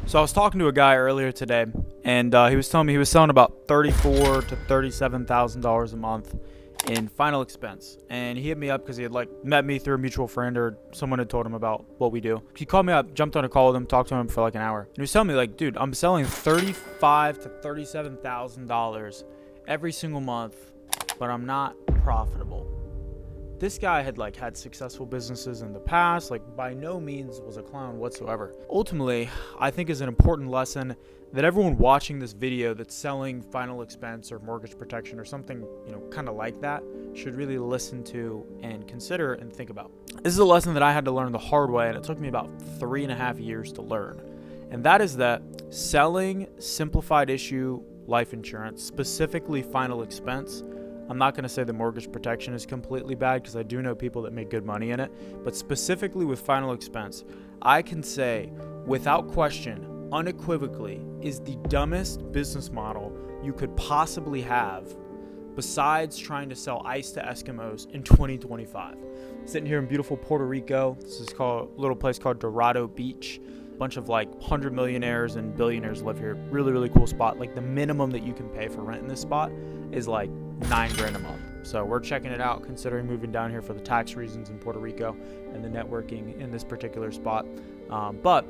So I was talking to a guy earlier today, and he was telling me he was selling about $34,000 to $37,000 a month in final expense. And he hit me up because he had met me through a mutual friend or someone had told him about what we do. He called me up, jumped on a call with him, talked to him for an hour, and he was telling me dude, I'm selling $35,000 to $37,000 every single month, but I'm not profitable. This guy had had successful businesses in the past, by no means was a clown whatsoever. Ultimately, I think is an important lesson that everyone watching this video that's selling final expense or mortgage protection or something, kind of like that, should really listen to and consider and think about. This is a lesson that I had to learn the hard way, and it took me about 3.5 years to learn. And that is that selling simplified issue life insurance, specifically final expense, I'm not going to say the mortgage protection is completely bad because I do know people that make good money in it, but specifically with final expense, I can say without question, unequivocally, is the dumbest business model you could possibly have besides trying to sell ice to Eskimos in 2025. Sitting here in beautiful Puerto Rico, this is called a little place called Dorado Beach. A bunch of 100 millionaires and billionaires live here. Really, really cool spot. The minimum that you can pay for rent in this spot is $9,000 a month. So we're checking it out, considering moving down here for the tax reasons in Puerto Rico and the networking in this particular spot. But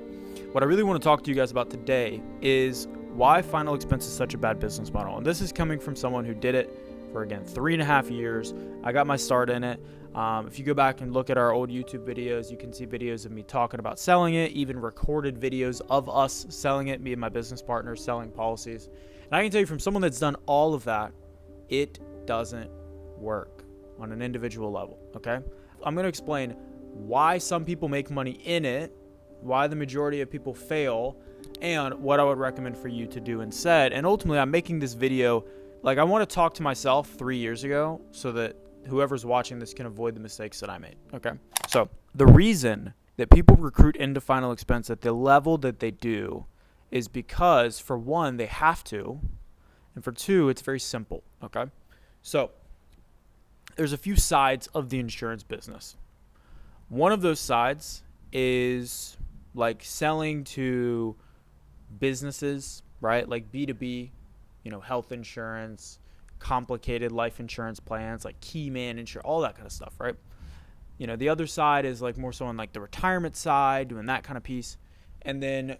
what I really want to talk to you guys about today is why final expense is such a bad business model. And this is coming from someone who did it for, again, 3.5 years. I got my start in it. If you go back and look at our old YouTube videos, you can see videos of me talking about selling it, even recorded videos of us selling it, me and my business partners selling policies. And I can tell you from someone that's done all of that, it doesn't work on an individual level, okay? I'm going to explain why some people make money in it, why the majority of people fail, and what I would recommend for you to do instead. And ultimately, I'm making this video, I want to talk to myself 3 years ago so that whoever's watching this can avoid the mistakes that I made, okay? So the reason that people recruit into final expense at the level that they do is because, for one, they have to, and for two, it's very simple, okay? So there's a few sides of the insurance business. One of those sides is selling to businesses, right? B2B, health insurance, complicated life insurance plans, key man insurance, all that kind of stuff, right? The other side is more so on the retirement side, doing that kind of piece. And then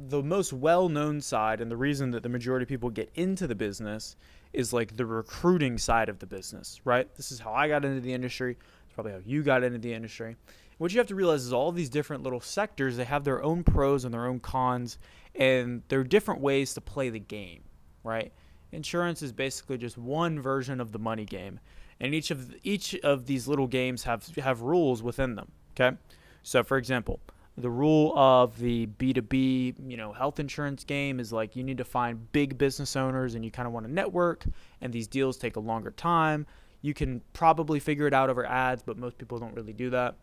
the most well-known side, and the reason that the majority of people get into the business, is the recruiting side of the business, right? This is how I got into the industry. It's probably how you got into the industry. What you have to realize is all of these different little sectors, they have their own pros and their own cons, and there are different ways to play the game, right? Insurance is basically just one version of the money game, and each of these little games have rules within them, okay? So, for example, the rule of the B2B, health insurance game is you need to find big business owners and you kind of want to network, and these deals take a longer time. You can probably figure it out over ads, but most people don't really do that.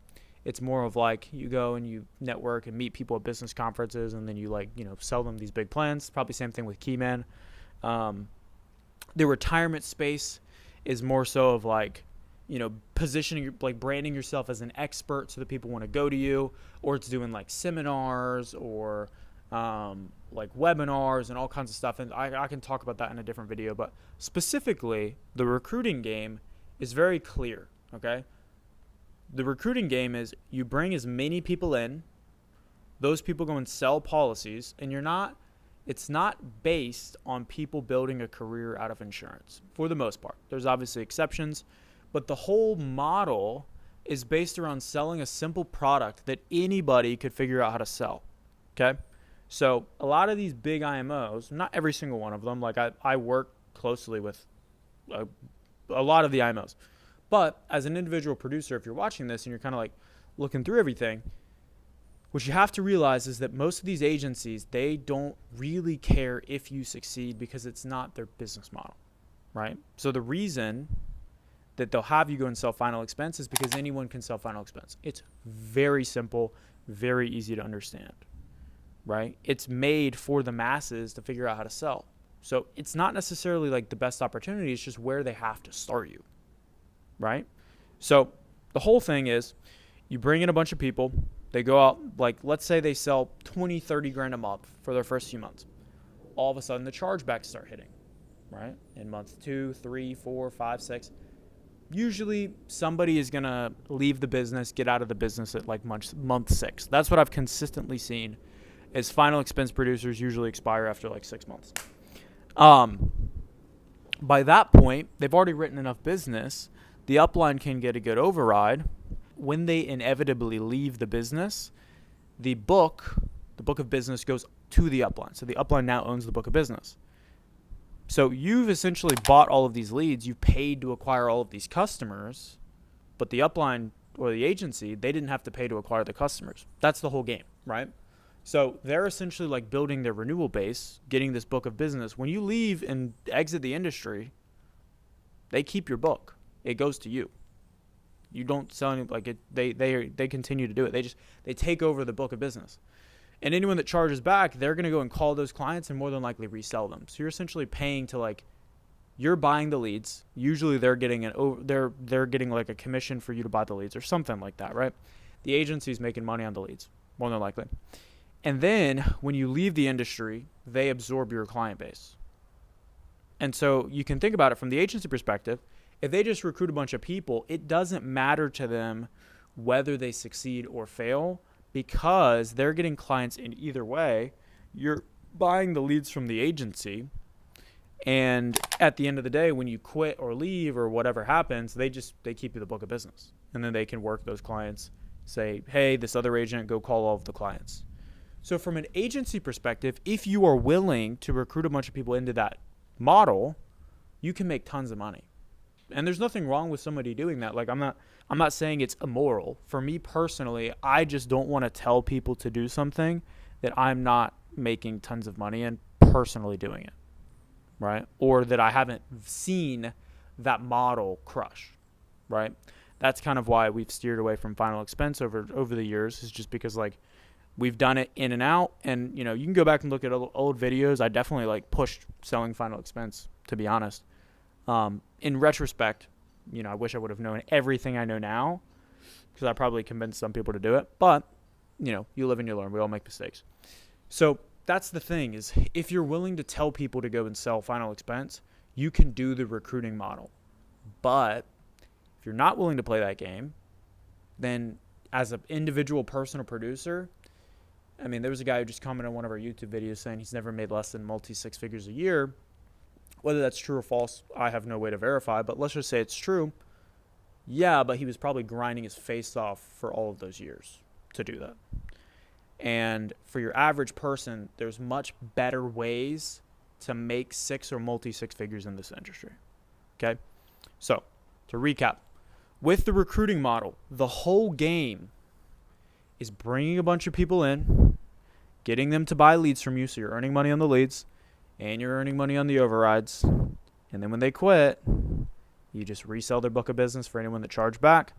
It's more of you go and you network and meet people at business conferences, and then you sell them these big plans. Probably same thing with Keyman. The retirement space is more so of positioning, branding yourself as an expert so that people want to go to you, or it's doing seminars or webinars and all kinds of stuff. And I can talk about that in a different video, but specifically the recruiting game is very clear, okay? The recruiting game is you bring as many people in, those people go and sell policies, and it's not based on people building a career out of insurance for the most part. There's obviously exceptions, but the whole model is based around selling a simple product that anybody could figure out how to sell, okay? So a lot of these big IMOs, not every single one of them, I work closely with a lot of the IMOs, but as an individual producer, if you're watching this and you're kind of looking through everything, what you have to realize is that most of these agencies, they don't really care if you succeed because it's not their business model, right? So the reason that they'll have you go and sell final expense is because anyone can sell final expense. It's very simple, very easy to understand, right? It's made for the masses to figure out how to sell. So it's not necessarily the best opportunity. It's just where they have to start you, right? So the whole thing is you bring in a bunch of people, They go out, like, let's say they sell 20, 30 grand a month for their first few months. All of a sudden, the chargebacks start hitting, right? In month 2, 3, 4, 5, 6. Usually, somebody is going to leave the business, get out of the business at like month 6. That's what I've consistently seen, is final expense producers usually expire after like 6 months. By that point, they've already written enough business. The upline can get a good override. When they inevitably leave the business, the book of business goes to the upline. So the upline now owns the book of business. So you've essentially bought all of these leads. You've paid to acquire all of these customers, but the upline or the agency, they didn't have to pay to acquire the customers. That's the whole game, right? So they're essentially like building their renewal base, getting this book of business. When you leave and exit the industry, they keep your book. It goes to you. You don't sell any, like it. They continue to do it. They take over the book of business, and anyone that charges back, they're gonna go and call those clients and more than likely resell them. So you're essentially paying to, like, you're buying the leads. Usually they're getting they're getting like a commission for you to buy the leads or something like that, right? The agency's making money on the leads more than likely, and then when you leave the industry, they absorb your client base. And so you can think about it from the agency perspective. If they just recruit a bunch of people, it doesn't matter to them whether they succeed or fail, because they're getting clients in either way. You're buying the leads from the agency, and at the end of the day, when you quit or leave or whatever happens, they keep you the book of business, and then they can work those clients, say, hey, this other agent, go call all of the clients. So from an agency perspective, if you are willing to recruit a bunch of people into that model, you can make tons of money. And there's nothing wrong with somebody doing that. Like, I'm not saying it's immoral. For me personally, I just don't want to tell people to do something that I'm not making tons of money and personally doing it, right? Or that I haven't seen that model crush, right? That's kind of why we've steered away from final expense over the years, is just because, like, we've done it in and out. And, you know, you can go back and look at old videos. I definitely, like, pushed selling final expense, to be honest. In retrospect, you know, I wish I would have known everything I know now, because I probably convinced some people to do it. But, you know, you live and you learn. We all make mistakes. So that's the thing, is if you're willing to tell people to go and sell final expense, you can do the recruiting model. But if you're not willing to play that game, then as an individual person or producer, I mean, there was a guy who just commented on one of our YouTube videos saying he's never made less than multi-six figures a year. Whether that's true or false, I have no way to verify, but let's just say it's true. Yeah, but he was probably grinding his face off for all of those years to do that. And for your average person, there's much better ways to make six or multi-six figures in this industry. Okay? So, to recap, with the recruiting model, the whole game is bringing a bunch of people in, getting them to buy leads from you, so you're earning money on the leads, and you're earning money on the overrides. And then when they quit, you just resell their book of business for anyone that charged back,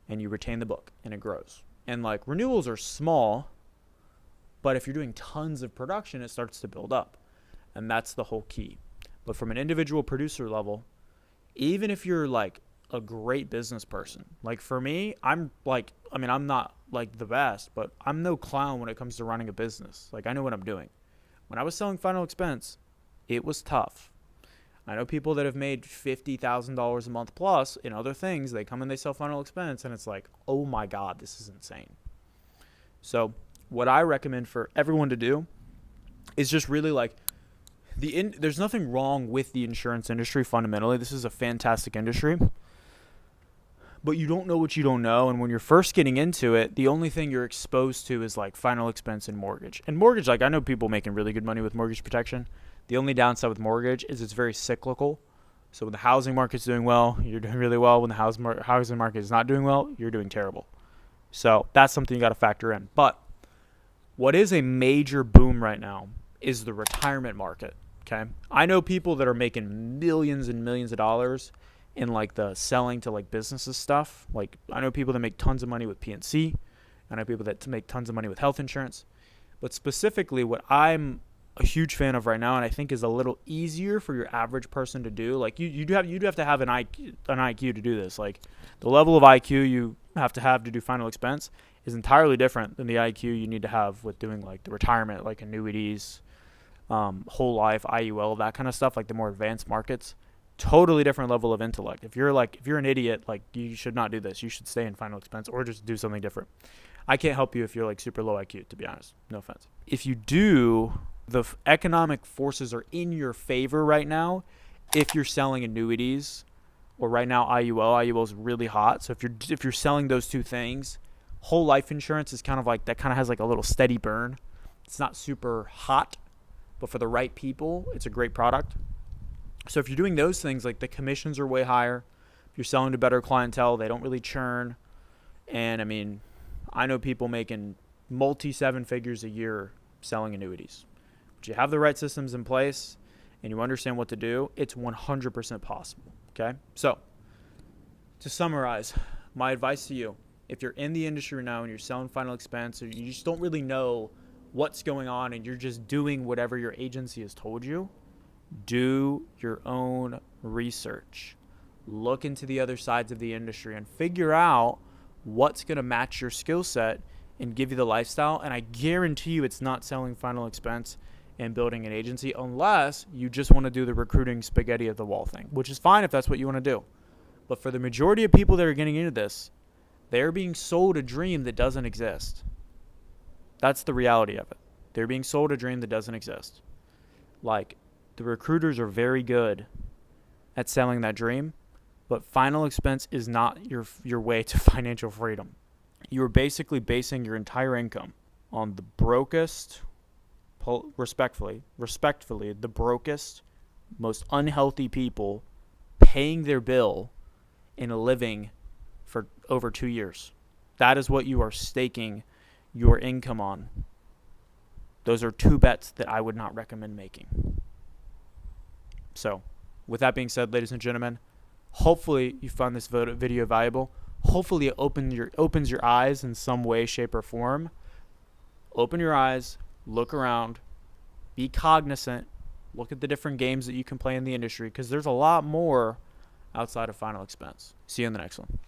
and you retain the book, and it grows. And, like, renewals are small, but if you're doing tons of production, it starts to build up. And that's the whole key. But from an individual producer level, even if you're, like, a great business person, like for me, I'm not like the best, but I'm no clown when it comes to running a business. Like, I know what I'm doing. When I was selling final expense, it was tough. I know people that have made $50,000 a month plus in other things. They come and they sell final expense, and it's like, oh my God, this is insane. So what I recommend for everyone to do is just really, like, there's nothing wrong with the insurance industry fundamentally. This is a fantastic industry. But you don't know what you don't know, and when you're first getting into it, the only thing you're exposed to is, like, final expense and mortgage. And mortgage, like, I know people making really good money with mortgage protection. The only downside with mortgage is it's very cyclical. So when the housing market's doing well, you're doing really well. When the housing market is not doing well, you're doing terrible. So that's something you got to factor in. But what is a major boom right now is the retirement market, okay? I know people that are making millions and millions of dollars in, like, the selling to, like, businesses stuff. Like, I know people that make tons of money with PNC. I know people that make tons of money with health insurance. But specifically, what I'm a huge fan of right now, and I think is a little easier for your average person to do, like, you'd have to have an IQ to do this. Like, the level of IQ you have to do final expense is entirely different than the IQ you need to have with doing like the retirement, like annuities, whole life, IUL, that kind of stuff, like the more advanced markets. Totally different level of intellect. If you're an idiot, like you should not do this. You should stay in final expense or just do something different. I can't help you if you're like super low IQ, to be honest. No offense. If you do, the economic forces are in your favor right now. If you're selling annuities, or right now IUL is really hot. So if you're selling those two things, whole life insurance is kind of like that. Kind of has like a little steady burn. It's not super hot, but for the right people, it's a great product. So if you're doing those things, like the commissions are way higher. If you're selling to better clientele, they don't really churn. And I mean, I know people making multi-seven figures a year selling annuities. But you have the right systems in place and you understand what to do, it's 100% possible. Okay? So to summarize, my advice to you, if you're in the industry now and you're selling final expense, or you just don't really know what's going on and you're just doing whatever your agency has told you, do your own research. Look into the other sides of the industry and figure out what's going to match your skill set and give you the lifestyle. And I guarantee you it's not selling final expense and building an agency unless you just want to do the recruiting spaghetti of the wall thing, which is fine if that's what you want to do. But for the majority of people that are getting into this, they're being sold a dream that doesn't exist. That's the reality of it. They're being sold a dream that doesn't exist. Like, the recruiters are very good at selling that dream, but final expense is not your way to financial freedom. You're basically basing your entire income on the brokest, respectfully, the brokest, most unhealthy people paying their bill and living for over 2 years. That is what you are staking your income on. Those are two bets that I would not recommend making. So, with that being said, ladies and gentlemen, hopefully you found this video valuable. Hopefully it opens your eyes in some way, shape, or form. Open your eyes, look around, be cognizant, look at the different games that you can play in the industry because there's a lot more outside of final expense. See you in the next one.